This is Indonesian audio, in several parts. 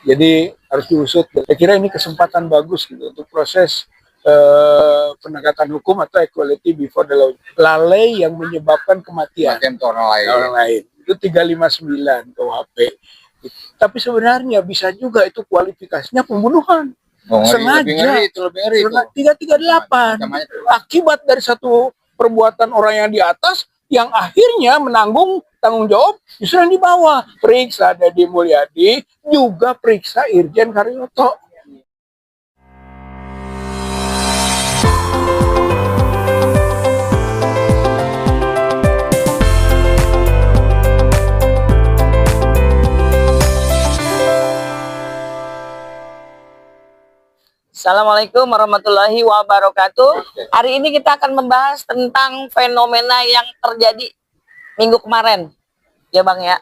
Jadi harus diusut. Saya kira ini kesempatan bagus gitu untuk proses penegakan hukum atau equality before the law. Lalai yang menyebabkan kematian orang lain. Itu 359 KUHP. Tapi sebenarnya bisa juga itu kualifikasinya pembunuhan. Sengaja. Itu lebih ngeri itu. 338. Akibat dari satu perbuatan orang yang di atas yang akhirnya menanggung tanggung jawab justru yang di bawah. Periksa Deddy Mulyadi, juga periksa Irjen Karyoto. Assalamualaikum warahmatullahi wabarakatuh. Hari ini kita akan membahas tentang fenomena yang terjadi minggu kemarin, ya Bang ya.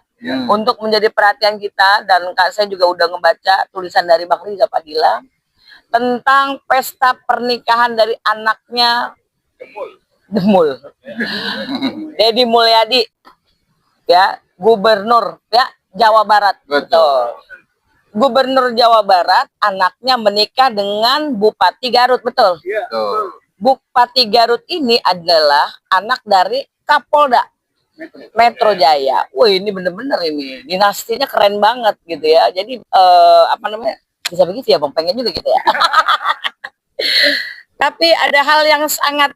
Untuk menjadi perhatian kita, dan Kak saya juga udah ngebaca tulisan dari Bang Riza Padilla tentang pesta pernikahan dari anaknya Demul, Deddy Mulyadi, ya, Gubernur ya Jawa Barat. Betul. Gubernur Jawa Barat anaknya menikah dengan Bupati Garut, betul? Iya. Bupati Garut ini adalah anak dari Kapolda Metro Jaya. Wih, ini bener-bener ini dinastinya keren banget gitu ya. Jadi apa namanya, bisa begitu ya Bang, pengen juga gitu ya. Tapi ada hal yang sangat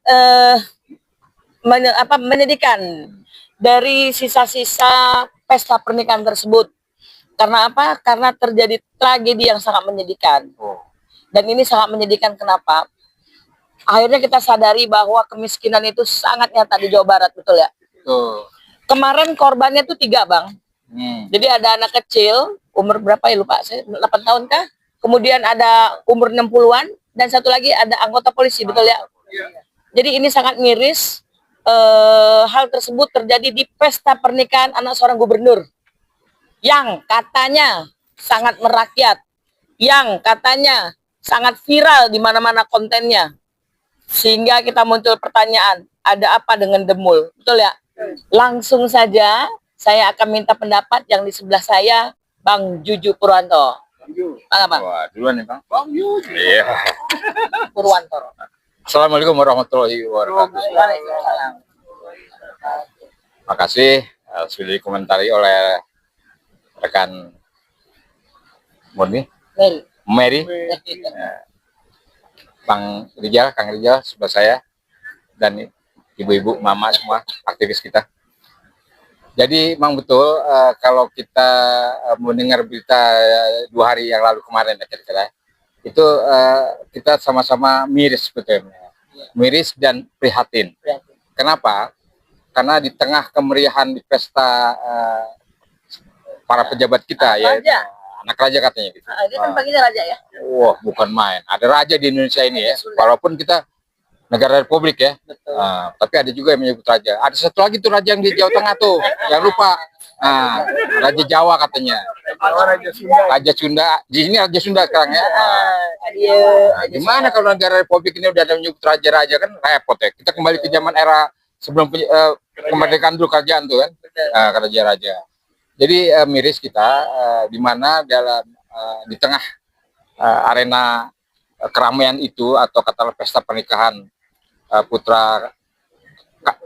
menyedihkan dari sisa-sisa pesta pernikahan tersebut. Karena apa? Karena terjadi tragedi yang sangat menyedihkan. Dan ini sangat menyedihkan kenapa? Akhirnya kita sadari bahwa kemiskinan itu sangat nyata di Jawa Barat, betul ya? Betul. Kemarin korbannya tuh 3, Bang. Jadi ada anak kecil, umur berapa ya lupa, saya 8 tahun kah? Kemudian ada umur 60-an, dan satu lagi ada anggota polisi, betul ya? Jadi ini sangat miris. Hal tersebut terjadi di pesta pernikahan anak seorang gubernur yang katanya sangat merakyat, yang katanya sangat viral di mana-mana kontennya, sehingga kita muncul pertanyaan, ada apa dengan Demul, betul ya? Langsung saja saya akan minta pendapat yang di sebelah saya, Bang Juju Purwanto. Bang. Wah, duluan nih Bang. Bang Juju. Iya. Purwanto. Assalamualaikum warahmatullahi wabarakatuh. Waalaikumsalam. Makasih sudah dikomentari oleh rekan Murni, Mary, Bang Rijal, Kang Rijal sebelah saya, dan ibu-ibu, mama semua aktivis kita. Jadi memang betul kalau kita mendengar berita 2 hari yang lalu kemarin kira-kira itu kita sama-sama miris sebetulnya, miris dan prihatin. Kenapa? Karena di tengah kemeriahan di pesta para pejabat kita, ya, anak raja katanya gitu. Dia kan panggilnya raja ya? Wah, bukan main. Ada raja di Indonesia ini ya, walaupun kita negara republik ya. Tapi ada juga yang menyebut raja. Ada satu lagi tuh raja yang di Jawa Tengah tuh, yang lupa. Raja Jawa katanya. Raja Sunda. Di sini Raja Sunda sekarang ya. Gimana kalau negara republik ini udah ada menyebut raja-raja, kan repot ya. Kita kembali ke zaman era sebelum kemerdekaan dulu, kerajaan tuh kan, raja-raja. Jadi miris kita di mana dalam di tengah arena keramaian itu, atau katakanlah pesta pernikahan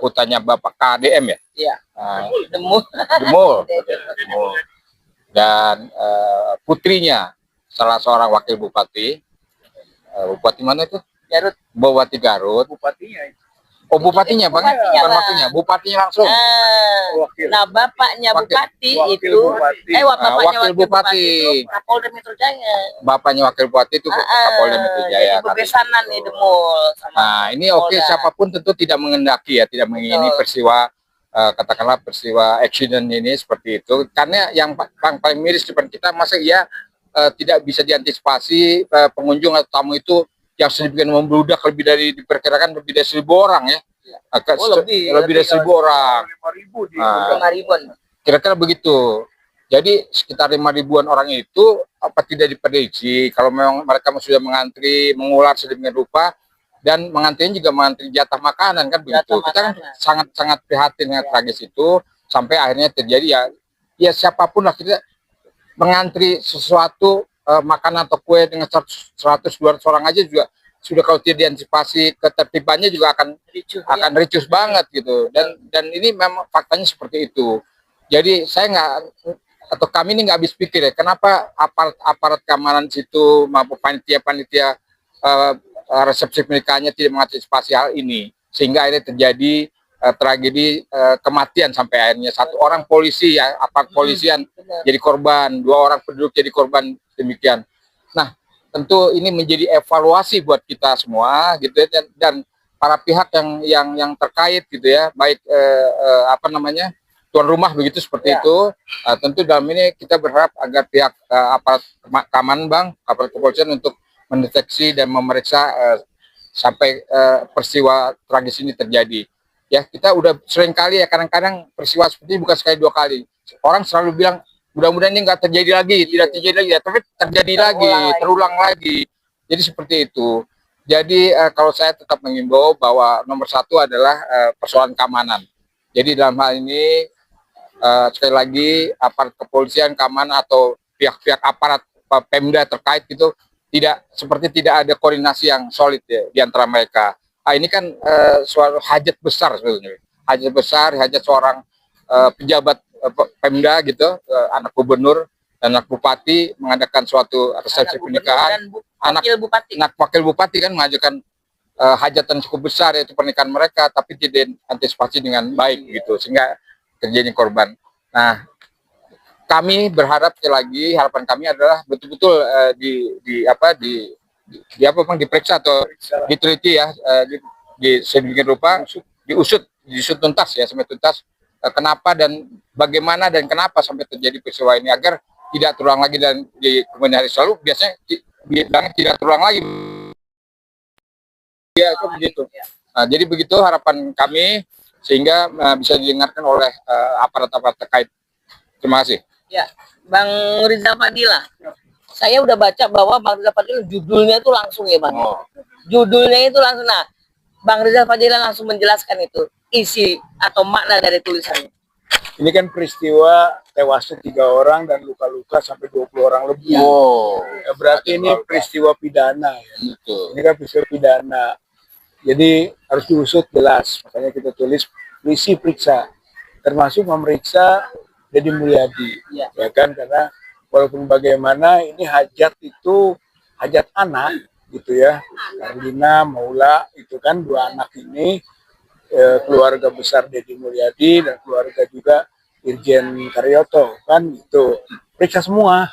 putranya Bapak KDM ya. Iya. Demul. Dan putrinya salah seorang wakil bupati. Bupati mana itu? Garut. Bupati Garut. Bupatinya. Oh, bupatinya Bang, bukan wakilnya, bupatinya langsung. Nah, bapaknya bupati itu, wakil bupati. Kapolda Metro Jaya. Bapaknya wakil bupati itu Kapolda Metro Jaya. Bebesanan nih Demul. Nah, ini oke, siapapun tentu tidak mengendaki ya, tidak mengingini peristiwa, katakanlah peristiwa accident ini seperti itu. Karena yang paling miris depan kita, masa iya tidak bisa diantisipasi pengunjung atau tamu itu yang sedemikian membludak, diperkirakan lebih dari 1.000 orang ya. Lebih dari 1.000 orang. 5.000-an. Kira-kira begitu. Jadi sekitar 5.000-an orang itu apa tidak diprediksi kalau memang mereka sudah mengantri, mengular sedemikian rupa, dan mengantrinya juga mengantri jatah makanan kan begitu. Kita kan sangat prihatin dengan tragis itu, sampai akhirnya terjadi ya siapapun lah, kita mengantri sesuatu makanan atau kue dengan 100-200 orang aja juga sudah, kalau tidak diantisipasi ketertibannya juga akan ricuh banget gitu. Dan ini memang faktanya seperti itu. Jadi saya nggak, atau kami ini nggak habis pikir ya, kenapa aparat keamanan situ maupun panitia resepsi pernikahannya tidak mengantisipasi hal ini, sehingga akhirnya terjadi tragedi kematian sampai akhirnya satu orang polisi ya, aparat polisian jadi korban, 2 orang penduduk jadi korban, demikian. Nah, tentu ini menjadi evaluasi buat kita semua gitu ya, dan para pihak yang terkait gitu ya, baik tuan rumah begitu seperti itu. Tentu dalam ini kita berharap agar pihak aparat keamanan Bang, aparat kepolisian untuk mendeteksi dan memeriksa sampai peristiwa tragis ini terjadi. Ya, kita udah sering kali ya, kadang-kadang peristiwa seperti ini bukan sekali 2 kali. Orang selalu bilang mudah-mudahan ini nggak terjadi lagi, tidak terjadi lagi, ya, tapi terjadi lagi, terulang lagi. Jadi seperti itu. Jadi kalau saya tetap mengimbau bahwa nomor 1 adalah persoalan keamanan. Jadi dalam hal ini sekali lagi aparat kepolisian, keamanan atau pihak-pihak aparat Pemda terkait gitu seperti tidak ada koordinasi yang solid ya di antara mereka. Ini kan suatu hajat besar sebetulnya. Hajat seorang pejabat Pemda gitu, anak gubernur dan anak bupati mengadakan suatu resepsi pernikahan. Anak wakil bupati kan mengajukan hajatan cukup besar, yaitu pernikahan mereka, tapi tidak antisipasi dengan baik gitu, sehingga terjadi korban. Nah, kami berharap sekali lagi, harapan kami adalah betul-betul diperiksa atau diteliti ya, di sedemikian rupa, diusut tuntas ya, sampai tuntas kenapa dan bagaimana dan kenapa sampai terjadi peristiwa ini, agar tidak terulang lagi. Dan di kemudian hari selalu biasanya tidak terulang lagi. Ya, itu begitu. Nah, jadi begitu harapan kami, sehingga bisa didengarkan oleh aparat-aparat terkait. Terima kasih. Ya, Bang Rizal Fadila. Saya udah baca bahwa Bang Rizal Fadila judulnya itu langsung ya Bang. Judulnya itu langsung. Nah, Bang Rizal Fadila langsung menjelaskan itu isi atau makna dari tulisannya. Ini kan peristiwa tewasnya 3 orang dan luka-luka sampai 20 orang lebih. Ya, berarti ini peristiwa pidana ya. Ini kan peristiwa pidana. Jadi harus diusut jelas. Makanya kita tulis polisi periksa, termasuk memeriksa Deddy Mulyadi, ya kan, karena walaupun bagaimana ini hajat itu hajat anak gitu ya, Karlina, Maula itu kan 2 anak ini keluarga besar Deddy Mulyadi dan keluarga juga Irjen Karyoto kan, itu periksa semua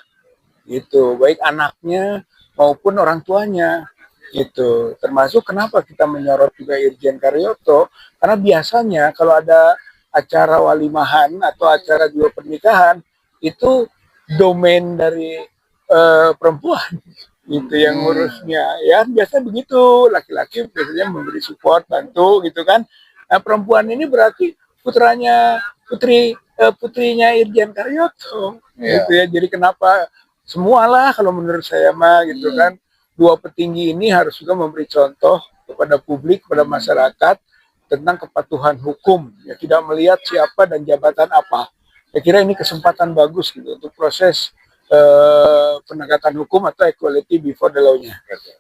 itu, baik anaknya maupun orang tuanya itu. Termasuk kenapa kita menyorot juga Irjen Karyoto, karena biasanya kalau ada acara walimahan atau acara juga pernikahan itu domain dari perempuan itu yang ngurusnya ya, biasa begitu, laki-laki biasanya memberi support, bantu gitu kan. Nah, perempuan ini berarti putrinya Irjen Karyoto gitu ya. Jadi kenapa semualah kalau menurut saya mah gitu kan, 2 petinggi ini harus juga memberi contoh kepada publik, kepada masyarakat tentang kepatuhan hukum, ya, tidak melihat siapa dan jabatan apa. Saya kira ini kesempatan bagus gitu untuk proses penegakan hukum atau equality before the law-nya,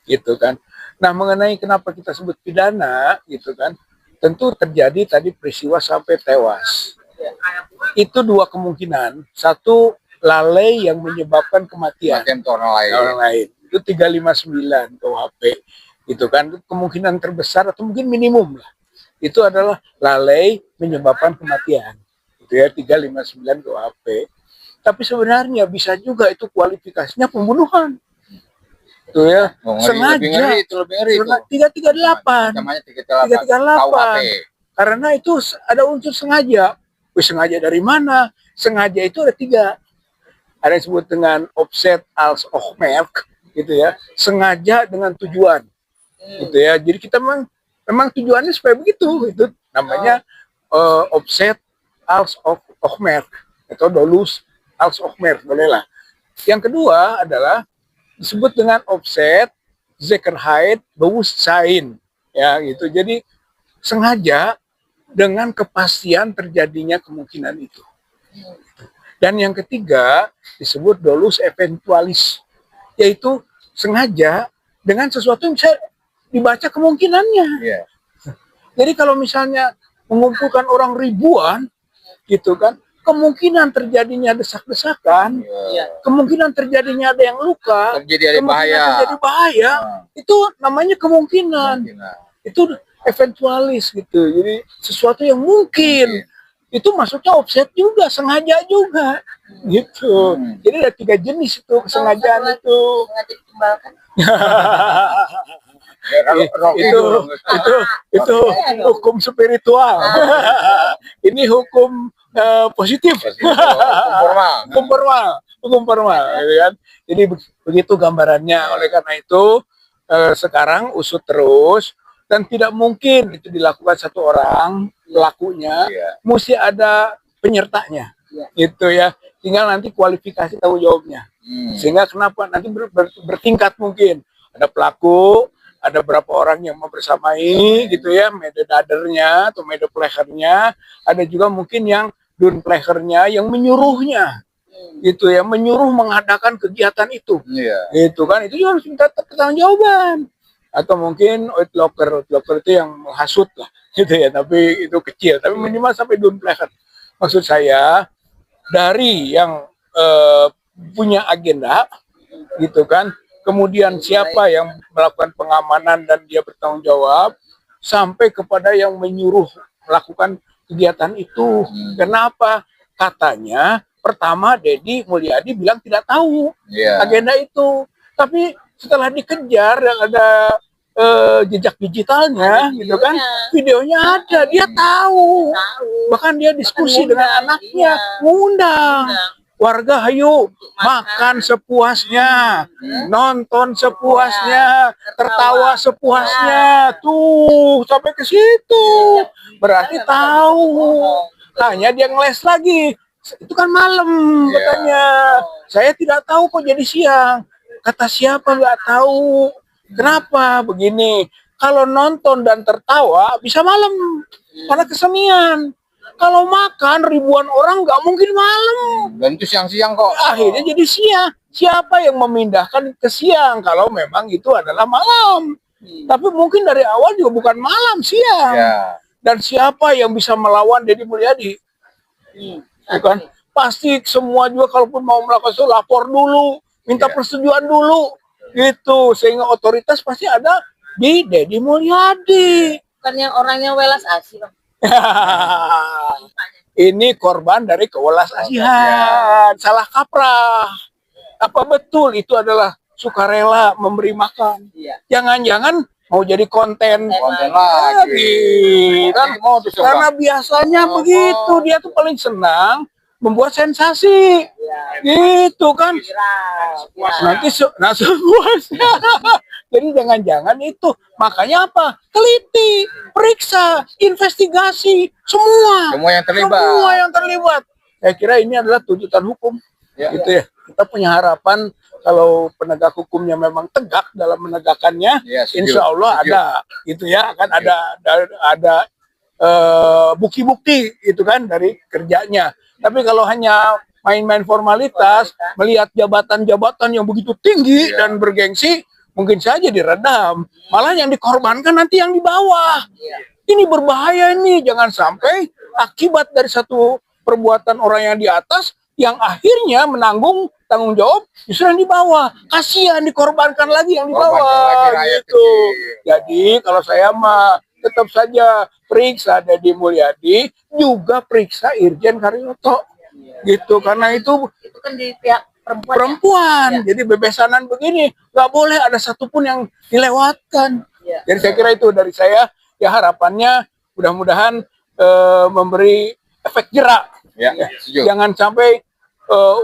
gitu kan. Nah, mengenai kenapa kita sebut pidana, gitu kan, tentu terjadi tadi peristiwa sampai tewas. Itu 2 kemungkinan. Satu, lalai yang menyebabkan kematian orang lain. Itu 359 KUHP, gitu kan. Itu kemungkinan terbesar atau mungkin minimum lah. Itu adalah lalai menyebabkan kematian. Itu ya 359 KUHP. Tapi sebenarnya bisa juga itu kualifikasinya pembunuhan. Itu ya, sengaja. Lebih ngeri itu. 338. Namanya 338. Karena itu ada unsur sengaja. Sengaja dari mana? Sengaja itu ada 3. Ada yang disebut dengan offset als oogmerk, gitu ya. Sengaja dengan tujuan. Gitu ya. Jadi kita memang tujuannya supaya begitu, itu namanya offset als oogmerk atau dolus als oogmerk, bolehlah. Yang kedua adalah disebut dengan offset zekerheid bewustzijn, ya gitu. Jadi sengaja dengan kepastian terjadinya kemungkinan itu. Dan yang ketiga disebut dolus eventualis, yaitu sengaja dengan sesuatu yang bisa dibaca kemungkinannya. Iya. Jadi kalau misalnya mengumpulkan orang ribuan, gitu kan, kemungkinan terjadinya desak-desakan, kemungkinan terjadinya ada yang luka, Terjadi ada bahaya. terjadi bahaya, itu namanya kemungkinan. Itu eventualis gitu. Jadi sesuatu yang mungkin. Itu maksudnya offset juga, sengaja juga, gitu. Jadi ada 3 jenis itu kesengajaan itu. Sengaja ditumbalkan. itu hukum spiritual. Ini hukum positif. Hukum formal, gitu kan. Jadi begitu gambarannya. Oleh karena itu sekarang usut terus, dan tidak mungkin itu dilakukan satu orang pelakunya, mesti ada penyertanya, gitu ya. Tinggal nanti kualifikasi tanggung jawabnya. Sehingga kenapa nanti bertingkat, mungkin ada pelaku, ada berapa orang yang membersamai, gitu ya, medadadernya atau medeplehernya, ada juga mungkin yang dunplehernya yang menyuruhnya, gitu ya, menyuruh mengadakan kegiatan itu, itu kan, itu juga harus minta pertanggungjawaban. Atau mungkin outlocker itu yang menghasut lah, gitu ya, tapi itu kecil, tapi minimal sampai dunpleher. Maksud saya dari yang punya agenda, gitu kan, kemudian siapa yang melakukan pengamanan dan dia bertanggung jawab, sampai kepada yang menyuruh melakukan kegiatan itu. Kenapa? Katanya pertama Deddy Mulyadi bilang tidak tahu agenda itu, tapi setelah dikejar dan ada jejak digitalnya, gitu kan, videonya ada, dia tahu. Bahkan dia diskusi dengan anaknya, ngundang warga, hayu makan sepuasnya, nonton sepuasnya, tertawa sepuasnya, tuh sampai ke situ. Berarti tahu. Hanya dia ngeles lagi. Itu kan malam katanya. Saya tidak tahu kok jadi siang. Kata siapa nggak tahu. Kenapa begini? Kalau nonton dan tertawa bisa malam, karena kesenian. Kalau makan ribuan orang nggak mungkin malam. Dan itu siang-siang kok. Akhirnya jadi siang. Siapa yang memindahkan ke siang kalau memang itu adalah malam? Tapi mungkin dari awal juga bukan malam, siang. Dan siapa yang bisa melawan Deddy Mulyadi? Bukan? Pasti semua juga kalaupun mau melakukan itu lapor dulu, minta persetujuan dulu, gitu. Sehingga otoritas pasti ada di Deddy Mulyadi. Bukannya orangnya welas asih, Bang. Ini korban dari kewelas asihan, salah kaprah. Apa betul itu adalah sukarela memberi makan? Jangan-jangan mau jadi konten lagi, kan? Karena biasanya begitu, dia tuh paling senang membuat sensasi, gitu kan? Nanti sepuasnya. Jadi jangan-jangan itu, makanya apa? Teliti, periksa, investigasi, semua yang terlibat. Saya kira ini adalah tuntutan hukum, gitu ya. Kita punya harapan kalau penegak hukumnya memang tegak dalam menegakkannya, insya Allah ada, gitu ya, akan ada bukti-bukti, itu kan, dari kerjanya. Tapi kalau hanya main-main formalitas, melihat jabatan-jabatan yang begitu tinggi dan bergengsi, mungkin saja diredam. Malah yang dikorbankan nanti yang di bawah. Ini berbahaya ini. Jangan sampai akibat dari satu perbuatan orang yang di atas, yang akhirnya menanggung tanggung jawab justru yang di bawah. Kasihan dikorbankan lagi yang di bawah. Gitu. Jadi kalau saya mah tetap saja periksa Deddy Mulyadi, juga periksa Irjen Karyoto. Gitu. Karena itu kan di pihak perempuan. Jadi bebesanan begini nggak boleh ada satupun yang dilewatkan. Jadi saya kira itu dari saya, ya harapannya mudah-mudahan memberi efek jerak. Jangan sampai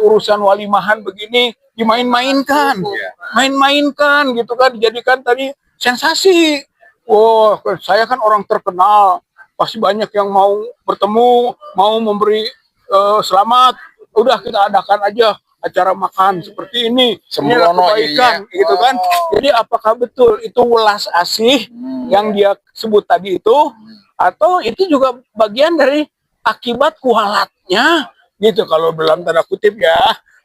urusan walimahan begini dimain-mainkan, gitu kan, dijadikan tadi sensasi. Oh, saya kan orang terkenal, pasti banyak yang mau bertemu, mau memberi selamat. Udah kita adakan aja acara makan seperti ini, sembrono kebaikan, gitu kan. Jadi apakah betul itu welas asih yang dia sebut tadi itu, atau itu juga bagian dari akibat kualatnya, gitu kalau dalam tanda kutip ya,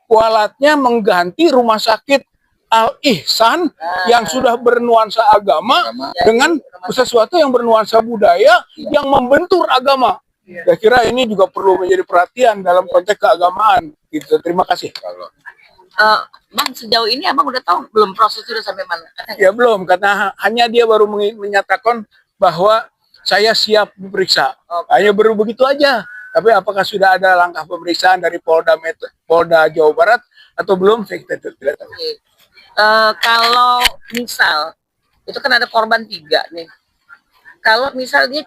kualatnya mengganti rumah sakit al-ihsan yang sudah bernuansa agama dengan sesuatu yang bernuansa budaya yang membentur agama. Saya kira ini juga perlu menjadi perhatian dalam konteks keagamaan. Gitu. Terima kasih. Bang, sejauh ini abang udah tahu belum proses sudah sampai mana? Ya belum, karena hanya dia baru menyatakan bahwa saya siap diperiksa. Hanya baru begitu aja. Tapi apakah sudah ada langkah pemeriksaan dari Polda Jawa Barat atau belum? Saya tidak tahu. Kalau misal itu kan ada korban 3 nih. Kalau misalnya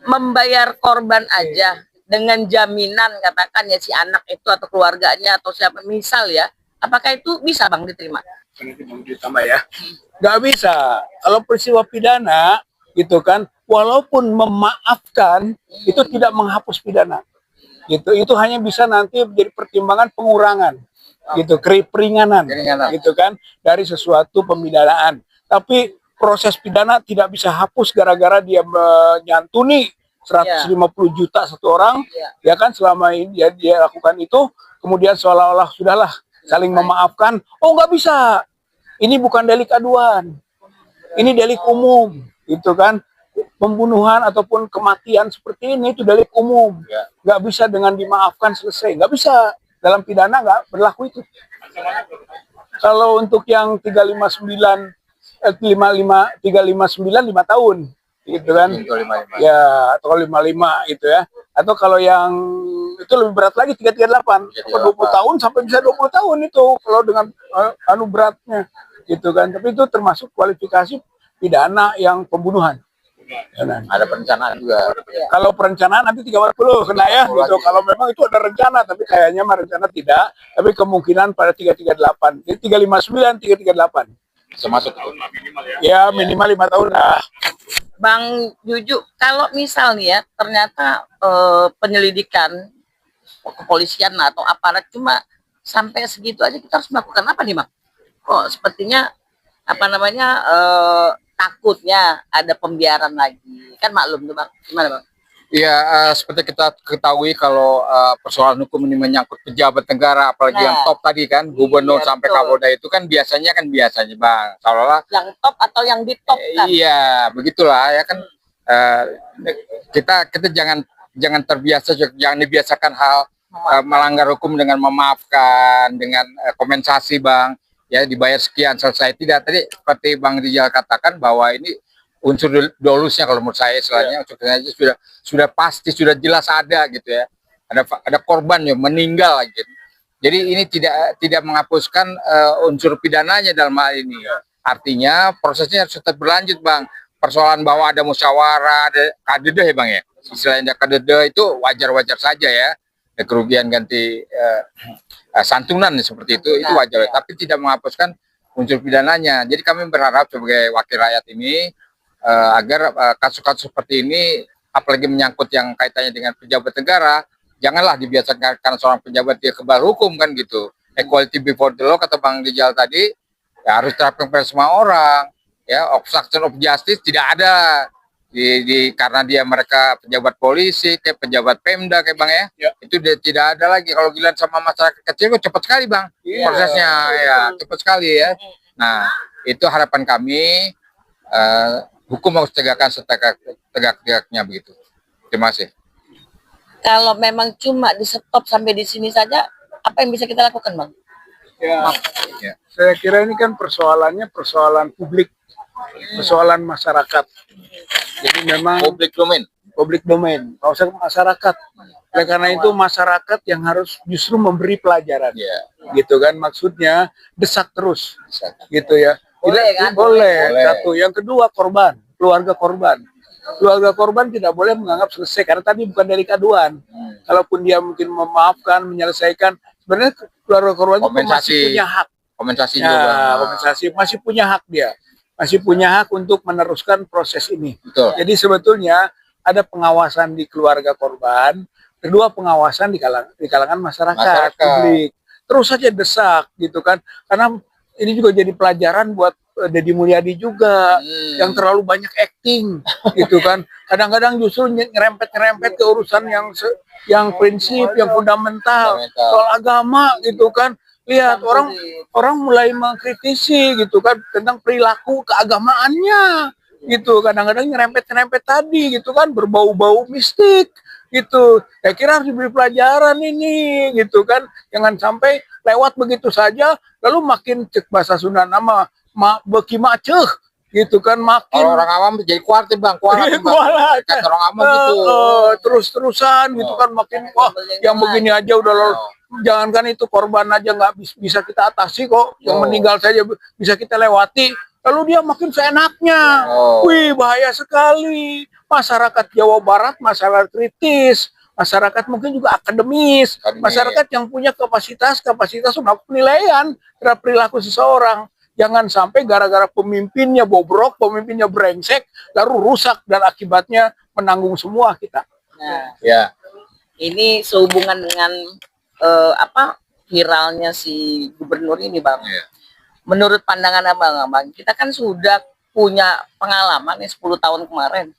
membayar korban aja dengan jaminan katakan ya si anak itu atau keluarganya atau siapa misal ya, apakah itu bisa Bang diterima? Nanti mau ditambah ya. Nggak bisa. Kalau peristiwa pidana gitu kan, walaupun memaafkan itu tidak menghapus pidana. Gitu. Itu hanya bisa nanti menjadi pertimbangan pengurangan. Gitu, keringanan gitu kan dari sesuatu pemidanaan. Tapi proses pidana tidak bisa hapus gara-gara dia menyantuni 150 juta satu orang, ya kan, selama ini dia lakukan itu, kemudian seolah-olah sudahlah saling memaafkan. Oh, nggak bisa. Ini bukan delik aduan. Ini delik umum, gitu kan. Pembunuhan ataupun kematian seperti ini itu delik umum. Nggak bisa dengan dimaafkan selesai. Nggak bisa. Dalam pidana nggak berlaku itu. Kalau untuk yang 359 5 tahun gitu kan. Ya, atau 55 itu ya. Atau kalau yang itu lebih berat lagi 338, 20 tahun sampai bisa 20 tahun itu kalau dengan beratnya gitu kan. Tapi itu termasuk kualifikasi pidana yang pembunuhan. Ada perencanaan juga. Kalau perencanaan nanti 30 kena ya gitu. Kalau memang itu ada rencana, tapi kayaknya rencana tidak. Tapi kemungkinan pada 338. Jadi 359, 338. Termasuk ya minimal 5 tahun lah. Bang Juju, kalau misal nih ya ternyata penyelidikan kepolisian atau aparat cuma sampai segitu aja, kita harus melakukan apa nih Bang? Kok sepertinya apa namanya takutnya ada pembiaran lagi, kan maklum tuh Bang, gimana Bang? Iya, seperti kita ketahui kalau persoalan hukum ini menyangkut pejabat negara, apalagi yang top tadi kan, gubernur sampai Kapolda itu kan biasanya Bang, seolah-olah yang top atau yang di top kan? Iya, begitulah ya kan. Kita jangan terbiasa, jangan dibiasakan hal melanggar hukum dengan memaafkan, dengan kompensasi Bang. Ya dibayar sekian selesai, tidak. Tadi seperti Bang Rijal katakan bahwa ini unsur dolusnya kalau menurut saya istilahnya sudah pasti, sudah jelas ada gitu ya, ada korban yang meninggal gitu. Jadi ini tidak menghapuskan unsur pidananya dalam hal ini. Artinya prosesnya harus tetap berlanjut Bang. Persoalan bahwa ada musyawarah, ada kadede ya Bang ya, istilahnya kadede itu wajar-wajar saja ya. Ada kerugian ganti santunan seperti itu wajar, tapi tidak menghapuskan unsur pidananya. Jadi kami berharap sebagai wakil rakyat ini agar kasus-kasus seperti ini, apalagi menyangkut yang kaitannya dengan pejabat negara, janganlah dibiasakan karena seorang pejabat dia kebal hukum kan gitu. Equality before the law kata Bang Rijal tadi, ya harus terapkan pada semua orang. Ya, obstruction of justice tidak ada karena mereka pejabat polisi, kayak pejabat Pemda kayak Bang ya. Itu tidak ada lagi. Kalau giliran sama masyarakat kecil kok cepat sekali Bang prosesnya, ya cepat sekali ya. Nah itu harapan kami, hukum harus tegakkan setegak-tegaknya begitu. Terima kasih. Kalau memang cuma di stop sampai di sini saja, apa yang bisa kita lakukan Bang? Ya. Saya kira ini kan persoalannya persoalan publik, persoalan masyarakat. Jadi memang public domain, kawasan masyarakat. Oleh karena itu masyarakat yang harus justru memberi pelajaran, gitu kan, maksudnya desak terus, gitu ya. Boleh. Satu, yang kedua keluarga korban tidak boleh menganggap selesai karena tadi bukan delik aduan. Kalaupun dia mungkin memaafkan, menyelesaikan, sebenarnya keluarga korban itu masih punya hak. Kompensasi masih punya hak dia. Masih punya hak untuk meneruskan proses ini. Betul. Jadi sebetulnya ada pengawasan di keluarga korban, kedua pengawasan di kalangan masyarakat publik. Terus saja desak gitu kan, karena ini juga jadi pelajaran buat Deddy Mulyadi juga yang terlalu banyak acting gitu kan. Kadang-kadang justru nyerempet ke urusan yang prinsip, yang fundamental soal agama gitu kan. lihat orang mulai mengkritisi gitu kan tentang perilaku keagamaannya gitu, kadang-kadang nyerempet-nyerempet tadi gitu kan, berbau-bau mistik gitu. Saya kira harus diberi pelajaran ini gitu kan, jangan sampai lewat begitu saja lalu makin cek bahasa Sunda nama beki maceh gitu kan, makin Kalau orang awam jadi kualat bang, kualat. kata orang awam gitu. Terus-terusan gitu kan, makin wah yang begini aja udah lalu. Jangankan itu, korban aja nggak bisa kita atasi kok, yang meninggal saja bisa kita lewati. Lalu dia makin seenaknya. Wih, bahaya sekali. Masyarakat Jawa Barat, masyarakat kritis, masyarakat mungkin juga akademis, masyarakat yang punya kapasitas untuk penilaian terhadap perilaku seseorang. Jangan sampai gara-gara pemimpinnya bobrok, pemimpinnya brengsek, lalu rusak dan akibatnya menanggung semua kita. Nah, Ya. ini sehubungan dengan viralnya si gubernur ini, Bang. Iya. Menurut pandangan abang, kita kan sudah punya pengalaman 10 tahun kemarin.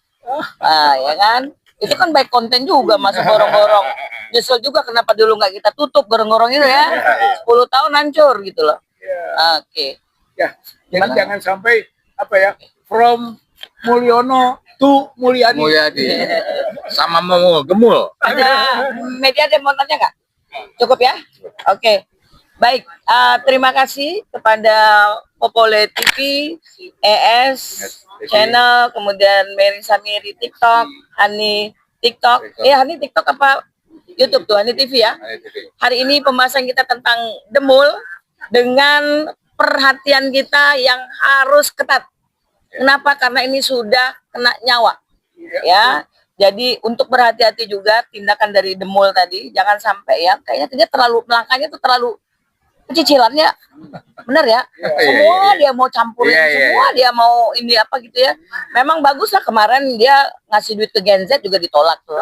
Ya kan? Itu kan baik konten juga, masuk gorong-gorong. Nyesel juga kenapa dulu nggak kita tutup gorong-gorong itu ya. 10 tahun hancur gitu loh. Oke. Ya, jadi jangan sampai from Mulyono to Mulyadi. Sama mau gemul. Ada media ada yang mau tanya nggak? Cukup ya? Oke. Baik, terima kasih kepada Popole TV, ES Channel, kemudian Mary Samiri TikTok, Hani TikTok. Hani TikTok apa YouTube tuh, Hani TV ya. Hari ini pembahasan kita tentang demul dengan perhatian kita yang harus ketat. Kenapa? Karena ini sudah kena nyawa. Ya. Jadi untuk berhati-hati juga tindakan dari demul tadi, jangan sampai ya, kayaknya dia terlalu melangkahnya tuh terlalu cicilannya, bener ya, semua dia mau campurin, semua dia mau ini apa gitu ya. Memang bagus lah, kemarin dia ngasih duit ke Gen Z juga ditolak tuh.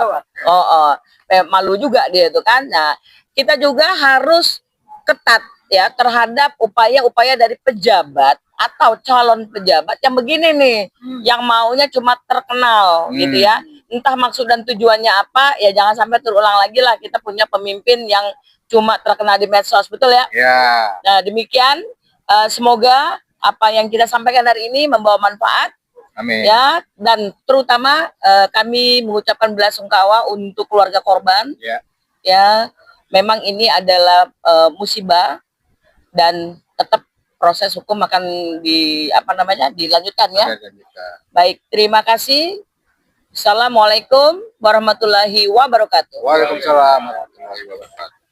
Malu juga dia tuh kan. Nah, kita juga harus ketat ya terhadap upaya-upaya dari pejabat atau calon pejabat yang begini nih, yang maunya cuma terkenal gitu ya. Entah maksud dan tujuannya apa, ya jangan sampai terulang lagi lah kita punya pemimpin yang cuma terkenal di medsos, betul ya? Nah, demikian semoga apa yang kita sampaikan hari ini membawa manfaat. Amin. Ya, dan terutama kami mengucapkan belasungkawa untuk keluarga korban. Ya, memang ini adalah musibah dan tetap proses hukum akan dilanjutkan ya. Baik, terima kasih. Assalamualaikum warahmatullahi wabarakatuh. Waalaikumsalam warahmatullahi wabarakatuh.